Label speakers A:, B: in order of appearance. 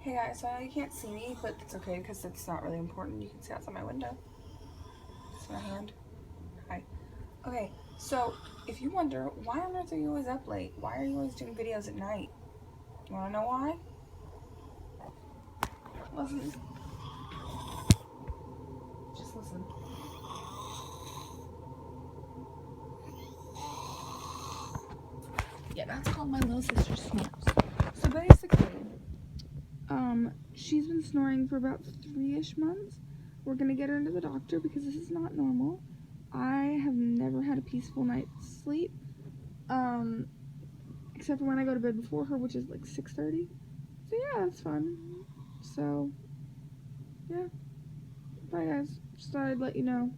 A: Hey guys, so I know you can't see me, but it's okay because it's not really important. You can see outside my window. It's my hand. Hi. Okay, so if you wonder, why on earth are you always up late? Why are you always doing videos at night? You wanna know why? Listen. Just listen. Yeah, that's called my little sister snores. So basically, she's been snoring for about 3-ish months. We're gonna get her into the doctor because this is not normal. I have never had a peaceful night's sleep. Except for when I go to bed before her, which is like 6:30. So yeah, it's fun. So, yeah. Bye guys. Just thought I'd let you know.